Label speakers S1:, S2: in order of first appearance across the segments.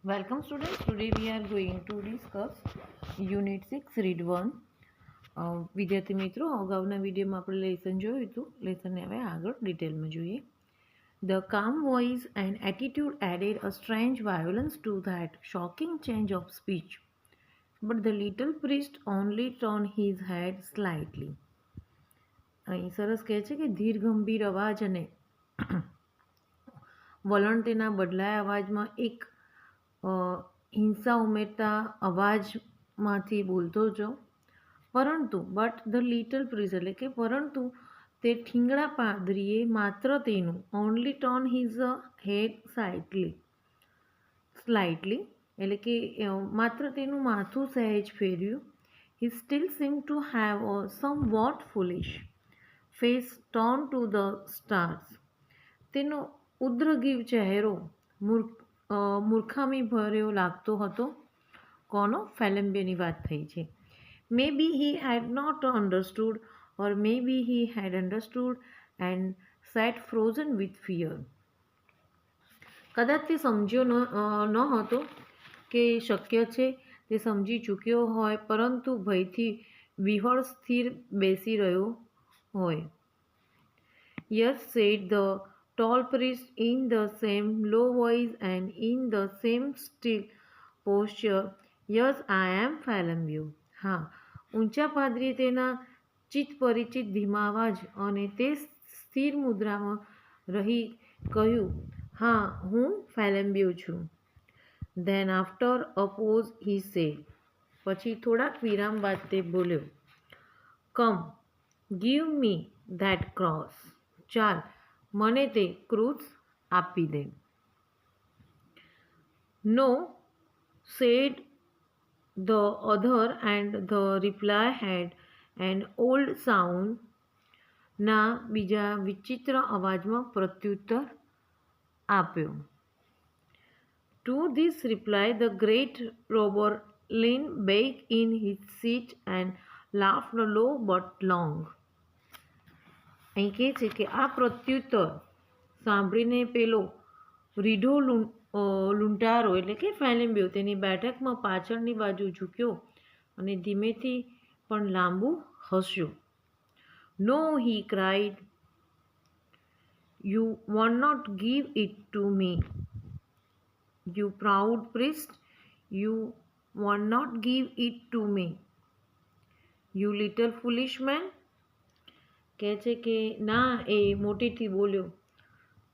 S1: Welcome students. Today we are going to discuss Unit 6 Read 1. વિદ્યાર્થી મિત્રો, અગાઉના વિડીયોમાં આપણે લેસન જોયું હતું. લેસનને હવે આગળ ડિટેલમાં જોઈએ. The calm voice and attitude added a strange violence to that shocking change of speech. But the little priest only turned his head slightly. અહીં સરસ કહે છે કે ધીર ગંભીર અવાજ અને વલણ તેના બદલાયા અવાજમાં એક હિંસા ઉમેરતા અવાજમાંથી બોલતો જો. પરંતુ બટ ધ લિટલ પ્રીઝ એટલે કે પરંતુ તે ઠીંગણા પાદરીએ માત્ર તેનું only turn his head slightly એટલે કે માત્ર તેનું માથું સહેજ ફેર્યું. He still seem to have a somewhat foolish face turn to the stars. તેનો ઉદ્રગીવ ચહેરો મૂર્ખામી ભર્યો લાગતો હતો. કોનો? ફેલેમ્બિયાની વાત થઈ છે. Maybe he had not understood or maybe he had understood and sat frozen with fear. કદાચ તે સમજ્યો ન હતો કે શક્ય છે તે સમજી ચૂક્યો હોય, પરંતુ ભયથી વિહળ સ્થિર બેસી રહ્યો હોય. Yes said the tall priest in the same low voice and in the same still posture, yes, I am Phalambiu. હા, ઊંચા પાદરીએ તેના ચિત્ત પરિચિત ધીમા અવાજ અને તે સ્થિર મુદ્રામાં રહી કહ્યું, હા, હું ફેલેમ્બ્યુ છું. Then after a pause he said, પછી થોડાક વિરામ બાદ તે બોલ્યો, Come, give me that cross. ચાલ, મને તે ક્રૂસ આપી દે. No said the other and the reply had an old sound. ના બીજા વિચિત્ર અવાજમાં પ્રત્યુત્તર આપ્યો. To this reply the great robber lean back in his seat and laughed low but long. અહીં કહે છે કે આ પ્રત્યુત્તર સાંભળીને પેલો રીઢો લૂંટારો એટલે કે ફેલેમ્બ્યો તેની બેઠકમાં પાછળની બાજુ ઝૂક્યો અને ધીમેથી પણ લાંબુ હસ્યો. No he cried, you want not give it to me. You proud priest, you want not give it to me. You little foolish man. કહે છે કે ના, એ મોટેથી બોલ્યો,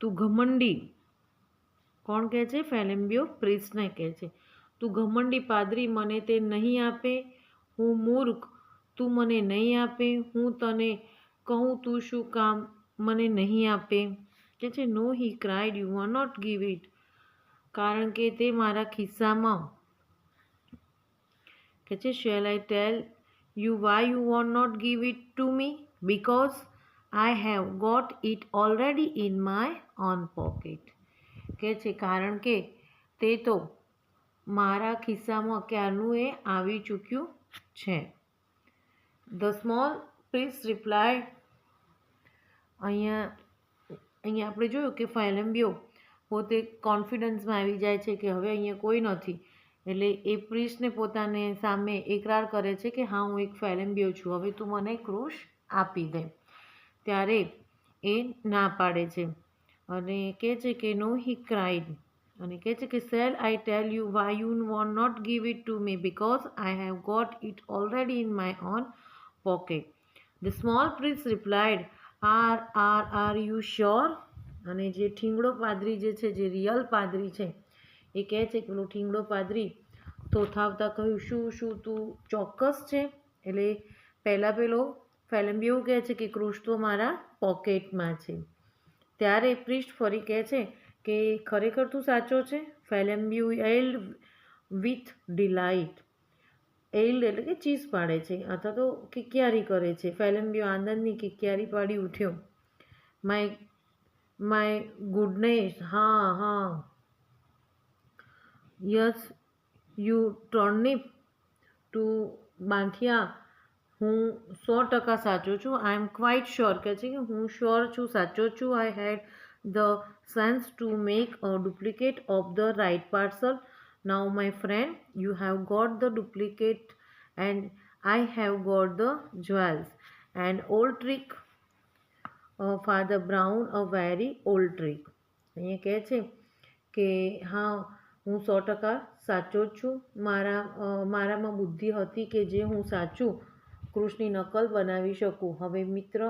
S1: તું ઘમંડી. કોણ કહે છે? ફેલેમ્બ્યો પ્રિસ્ટને કહે છે, તું ઘમંડી પાદરી, મને તે નહીં આપે. હું મૂર્ખ, તું મને નહીં આપે. હું તને કહું, તું શું કામ મને નહીં આપે? કહે છે no he cried, you want not give it. કારણ કે તે મારા ખિસ્સામાં. કહે છે shall I tell you why you want not give it to me? Because I have got it already in my own pocket. કહે છે કારણ કે તે તો મારા ખિસ્સામાં ક્યારનું એ આવી ચૂક્યું છે. The small priest reply. અહીંયા આપણે જોયું કે ફેલેમ્બ્યો પોતે કોન્ફિડન્સમાં આવી જાય છે કે હવે અહીંયા કોઈ નથી. એટલે એ પ્રિસ્ટને પોતાને સામે એકરાર કરે છે કે હા, હું એક ફેલેમ્બ્યો છું, હવે તું મને ક્રૂસ આપી દે. ત્યારે એ ના પાડે છે અને કહે છે કે નો હી ક્રાઇડ અને કહે છે કે said I tell you why you want not give it to me? Because I have got it already in my own pocket. The small prince replied, are you sure. અને જે ઠીંગડો પાદરી જે છે, જે real પાદરી છે, એ કહે છે કે પેલો ઠીંગડો પાદરી થોથાવતા કહ્યું, શું તું ચોક્કસ છે? એટલે પહેલાં પેલો ફેલેમ્બ્યો કહે છે કે ક્રૂસ તો મારા પોકેટમાં છે. ત્યારે પ્રિસ્ટ ફરી કહે છે કે ખરેખર તું સાચો છે? ફેલેમ્બ્યુ એલ્ડ વિથ ડિલાઇટ. એલ્ડ એટલે કે ચીસ પાડે છે અથવા તો કિકિયારી કરે છે. ફેલેમ્બ્યો આનંદની કિકિયારી પાડી ઉઠ્યો. માય ગુડનેસ, હા. યસ યુ ટર્નિપ ટુ બાંથિયા. હું 100% સાચો છું. I am quite sure. કહે છે કે હું શ્યોર છું, સાચો છું. I had the sense to make a duplicate of the right parcel. Now, my friend, you have got the duplicate and I have got the jewels. An old trick, Father Brown, a very old trick. અહીંયા કહે છે કે હા હું 100% સાચો જ છું. મારામાં બુદ્ધિ હતી કે જે હું સાચું કૃષ્ણની નકલ બનાવી શકું. હવે મિત્ર,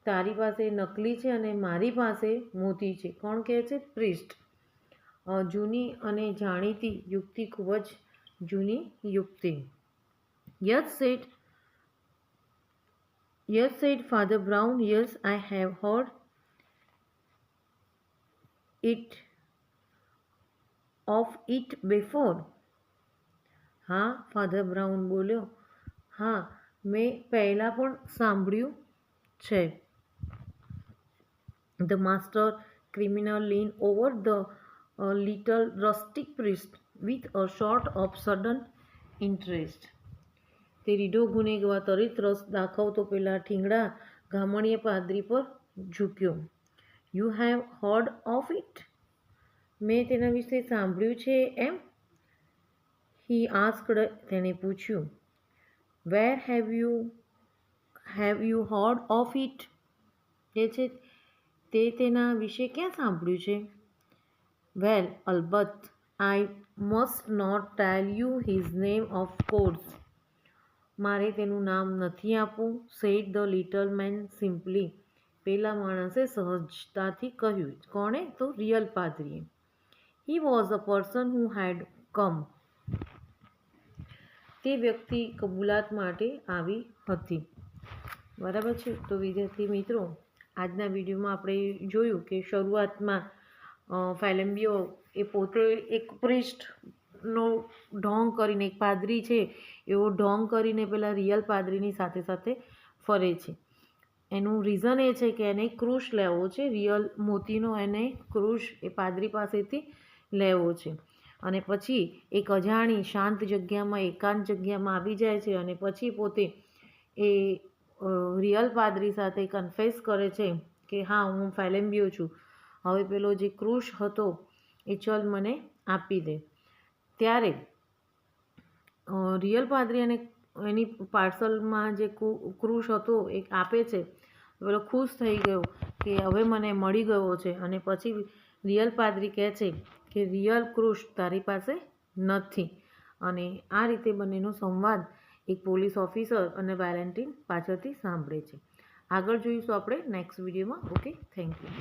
S1: તારી પાસે નકલી છે અને મારી પાસે મોતી છે. કોણ કહે છે? પ્રિસ્ટ. જૂની અને જાણીતી યુક્તિ, ખૂબ જ જૂની યુક્તિ. Yes, said Father Brown. Yes, I have heard of it before. હા, ફાધર બ્રાઉન બોલ્યો. હા, મેં પહેલાં પણ સાંભળ્યું છે. The master criminal leaned over the little rustic priest with a sort of sudden interest. તે રીઢો ગુનેગાર ત્વરિત રસ દાખવતો પેલા ઠીંગડા ગામણીયા પાદરી પર ઝૂક્યો. You have heard of it? મેં તેના વિશે સાંભળ્યું છે એમ? He asked. તેણે પૂછ્યું. Where have you heard of it? તે છે તે તેના વિશે ક્યાં સાંભળ્યું છે? Well, અલબત્ત. I must not tell you his name, of course. મારે તેનું નામ નથી આપવું, said the little man simply. પેલા માણસે સહજતાથી કહ્યું. કોણે? તો real પાદરીએ. He was a person who had come. તે વ્યક્તિ કબૂલાત માટે આવી હતી. બરાબર છે. તો વિદ્યાર્થી મિત્રો, આજના વિડીયોમાં આપણે જોયું કે શરૂઆતમાં ફેલેમ્બિયો એ પોતે એક પ્રિસ્ટનો ઢોંગ કરીને, એક પાદરી છે એવો ઢોંગ કરીને પેલા રિયલ પાદરીની સાથે સાથે ફરે છે. એનું રીઝન એ છે કે એને ક્રુશ લેવો છે, રિયલ મોતીનો એને ક્રુશ એ પાદરી પાસેથી લેવો છે. અને પછી એક અજાણી શાંત જગ્યામાં, એકાંત જગ્યામાં આવી જાય છે અને પછી પોતે એ રિયલ પાદરી સાથે કન્ફેસ કરે છે કે હા, હું ફેલેમ્બિયો છું. હવે પેલો જે ક્રુશ હતો એ ચલ મને આપી દે. ત્યારે રિયલ પાદરી અને એની પાર્સલમાં જે ક્રુશ હતો એ આપે છે. પેલો ખુશ થઈ ગયો કે હવે મને મળી ગયો છે. અને પછી રિયલ પાદરી કહે છે કે રિયલ ક્રુશ તારી પાસે નથી. અને આ રીતે બંનેનો સંવાદ એક પોલીસ ઓફિસર અને વેલેન્ટિન પાછળથી સાંભળે છે. આગળ જોઈશું આપણે નેક્સ્ટ વિડીયોમાં. Okay, thank you.